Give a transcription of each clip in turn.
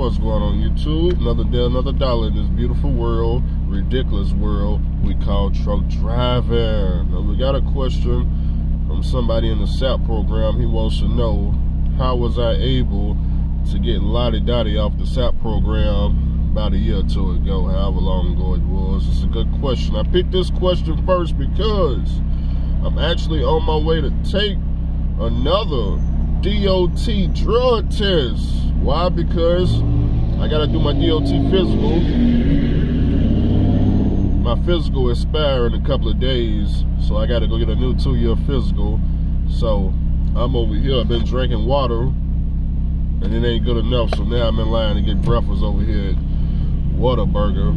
What's going on, YouTube? Another day, another dollar in this beautiful world, ridiculous world we call truck driving. Now, we got a question from somebody in the SAP program. He wants to know, how was I able to get Lottie Dottie off the SAP program about a year or two ago, however long ago it was? It's a good question. I picked this question first because I'm actually on my way to take another DOT drug test. Why? Because I gotta do my DOT physical. My physical expires in a couple of days, so I gotta go get a new 2-year physical. So I'm over here, I've been drinking water, and it ain't good enough, so now I'm in line to get breakfast over here at Whataburger.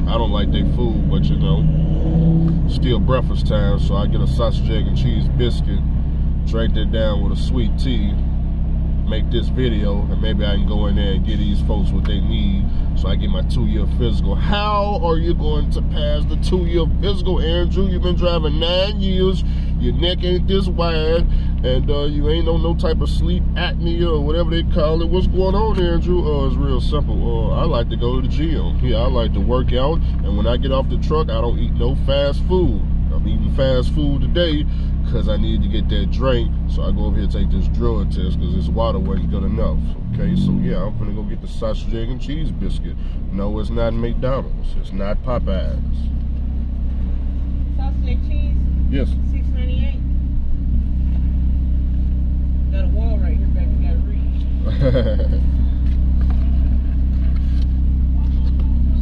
I don't like their food, but you know, still breakfast time, so I get a sausage, egg, and cheese biscuit, drink that down with a sweet tea, make this video, and maybe I can go in there and get these folks what they need so I get my 2-year physical. How are you going to pass the 2-year physical, Andrew? You've been driving 9 years, your neck ain't this wide, and you ain't on no type of sleep apnea or whatever they call it. What's going on, Andrew? It's real simple. I like to go to the gym. Yeah, I like to work out, and when I get off the truck, I don't eat no fast food. I'm eating fast food today because I need to get that drink, so I go over here and take this drug test because this water wasn't good enough. Okay, so yeah, I'm gonna go get the sausage, egg, and cheese biscuit. No, it's not McDonald's. It's not Popeyes. Sausage, egg, cheese? Yes. $6.98. Got a wall right here, baby. You gotta read.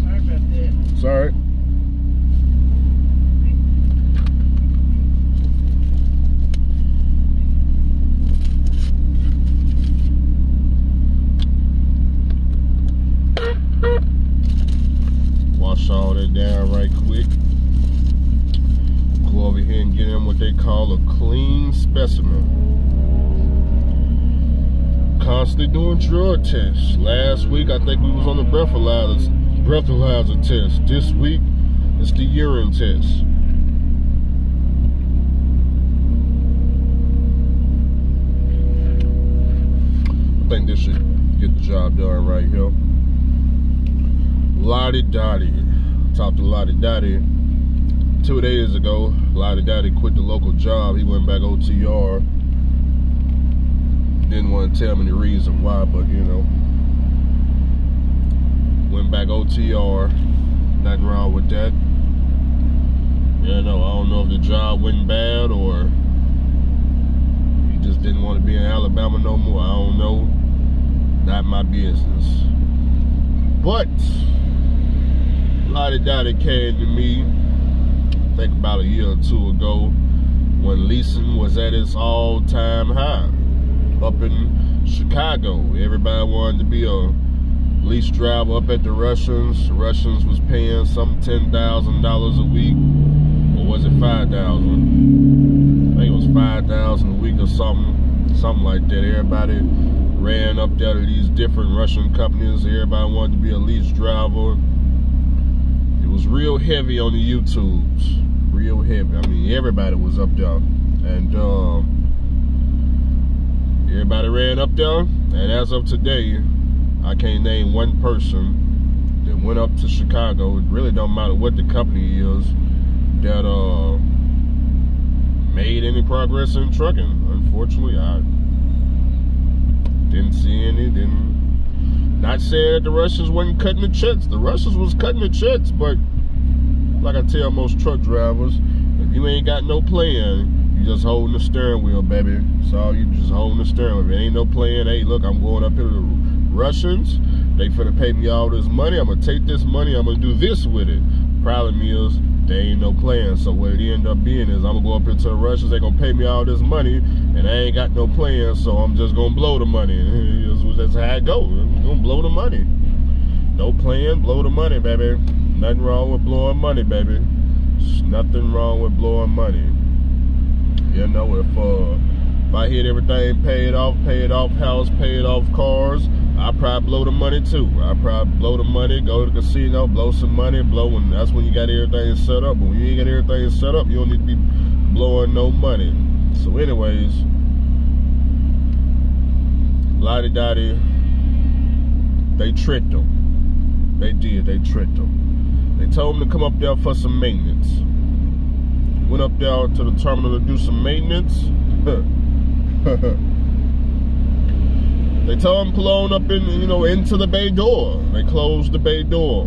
Sorry about that. Sorry. Wash all that down right quick. Go over here and get in what they call a clean specimen. Constantly doing drug tests. Last week I think we was on the breathalyzer test. This week it's the urine test. I think this should get the job done right here. Lottie Dottie. Talked to Lottie Dottie 2 days ago. Lottie Dottie quit the local job. He went back OTR. Didn't want to tell me the reason why, but you know, went back OTR. Nothing wrong with that. You know, I don't know if the job went bad or he just didn't want to be in Alabama no more. I don't know. Not my business. But Lottie Dottie came to me, I think about a year or two ago, when leasing was at its all-time high up in Chicago. Everybody wanted to be a lease driver up at the Russians. The Russians was paying some $10,000 a week, or was it $5,000? I think it was $5,000 a week or something like that. Everybody ran up there to these different Russian companies. Everybody wanted to be a lease driver. It was real heavy on the YouTubes, real heavy. I mean, everybody was up there, and everybody ran up there. And as of today, I can't name one person that went up to Chicago. It really don't matter what the company is, that made any progress in trucking. Unfortunately, I didn't see any. Not saying that the Russians wasn't cutting the checks. The Russians was cutting the checks, but like I tell most truck drivers, if you ain't got no plan, you just holding the steering wheel, baby. So you just holding the steering wheel. If there ain't no plan, hey, look, I'm going up here to the Russians. They finna pay me all this money. I'm gonna take this money. I'm gonna do this with it. Problem is, there ain't no plan. So what it end up being is, I'm gonna go up here to the Russians. They gonna pay me all this money, and I ain't got no plan. So I'm just gonna blow the money. That's how it goes. I'm gonna blow the money. No plan, blow the money, baby. Nothing wrong with blowing money, baby. There's nothing wrong with blowing money. You know, if I hit everything paid off, house paid off, cars, I probably blow the money too. I probably blow the money, go to the casino, blow some money, that's when you got everything set up. But when you ain't got everything set up, you don't need to be blowing no money. So anyways, Lottie Dottie They tricked him. They did. They tricked him. They told him to come up there for some maintenance. Went up there to the terminal to do some maintenance. They told him pull on up in, into the bay door. They closed the bay door.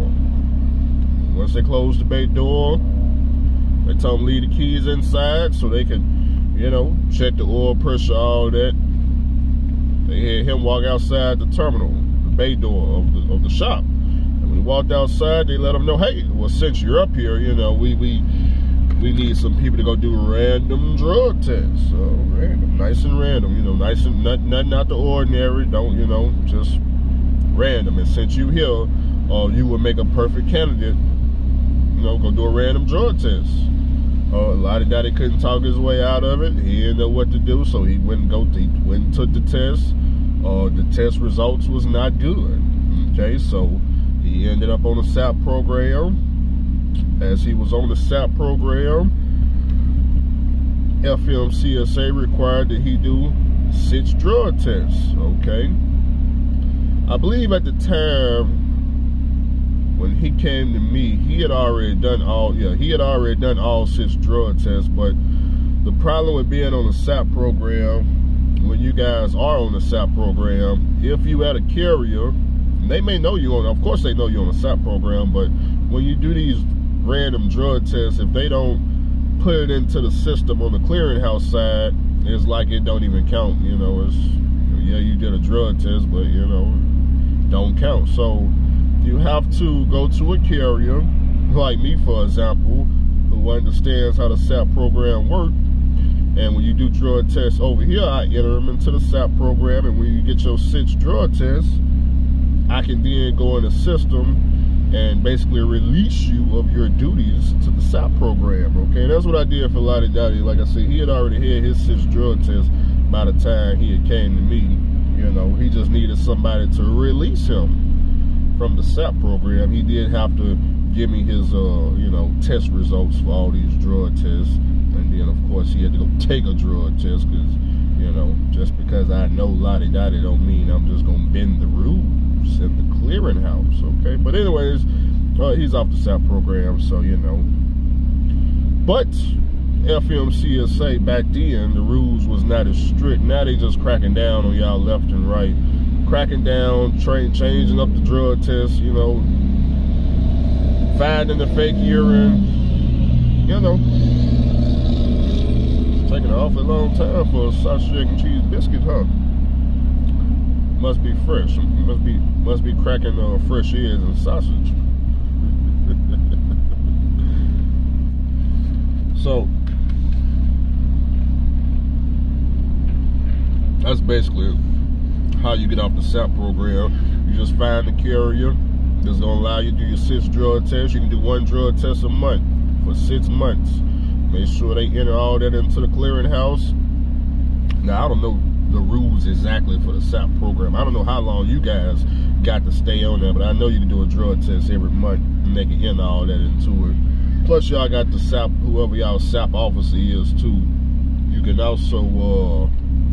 Once they closed the bay door, they told him leave the keys inside so they could, check the oil pressure, all that. They had him walk outside the terminal, the bay door of the shop. And when he walked outside, they let him know, hey, well, since you're up here, we need some people to go do random drug tests. So random, nice and random, nice and nothing out the ordinary. Don't, just random. And since you here, you would make a perfect candidate. Go do a random drug test. Lottie couldn't talk his way out of it. He didn't know what to do, so he went and took the test. The test results was not good. Okay, so he ended up on the SAP program. As he was on the SAP program, FMCSA required that he do 6 drug tests. Okay, I believe at the time when he came to me, he had already done all 6 drug tests. But the problem with being on the SAP program, when you guys are on the SAP program, if you at a carrier, they may know you on. Of course, they know you on the SAP program, but when you do these random drug tests, if they don't put it into the system on the clearinghouse side, it's like it don't even count. It's you did a drug test, but don't count. So you have to go to a carrier like me, for example, who understands how the SAP program works. And when you do drug tests over here, I enter them into the SAP program, and when you get your 6 drug tests, I can then go in the system and basically release you of your duties to the SAP program. Okay, that's what I did for Lottie Dottie. Like I said, he had already had his 6 drug tests by the time he had came to me. He just needed somebody to release him from the SAP program. He did have to give me his test results for all these drug tests, and then of course he had to go take a drug test, because just because I know Lottie Dottie don't mean I'm just gonna bend the rules at the clearinghouse. Okay, but anyways, he's off the SAP program, so but FMCSA back then, the rules was not as strict. Now they just cracking down on y'all left and right, cracking down, changing up the drug tests, finding the fake urine, taking an awfully long time for a sausage, egg, and cheese biscuit, huh? Must be fresh. Must be cracking fresh eggs and sausage. So that's basically how you get off the SAP program. You just find the carrier that's gonna allow you to do your 6 drug tests. You can do 1 drug test a month for 6 months. Make sure they enter all that into the clearinghouse. Now, I don't know the rules exactly for the SAP program. I don't know how long you guys got to stay on there, but I know you can do a drug test every month and they can enter all that into it. Plus, y'all got the SAP, whoever y'all SAP officer is too. You can also, well,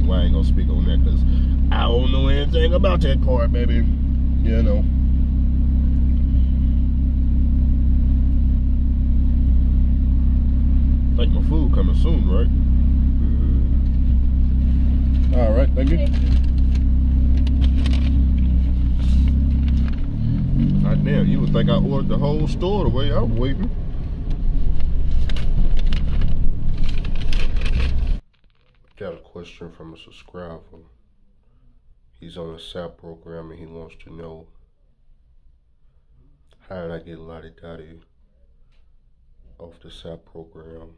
I ain't gonna speak on that because I don't know anything about that part, baby. I think my food coming soon, right? All right, thank you. God damn, you would think I ordered the whole store the way I'm waiting. Got a question from a subscriber. He's on a SAP program and he wants to know, how did I get Lottie Dottie off the SAP program?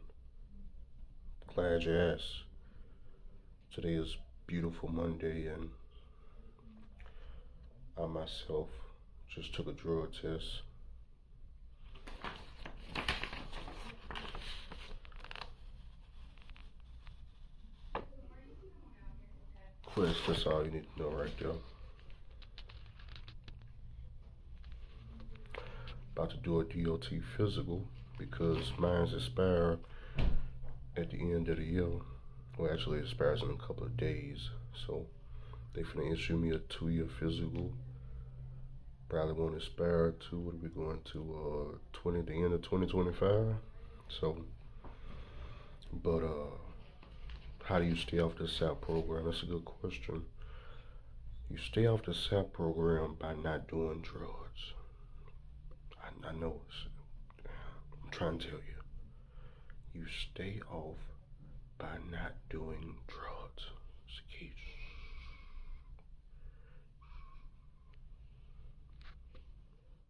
Glad you asked. Today is beautiful Monday, and I myself just took a drug test. Chris, that's all you need to know right there. About to do a DOT physical because mine's expire at the end of the year. Well, actually it expires in a couple of days. So they finna issue me a 2-year physical Probably want to aspire to, what are we going to, the end of 2025? So, but, how do you stay off the SAP program? That's a good question. You stay off the SAP program by not doing drugs. I know I'm trying to tell you. You stay off by not doing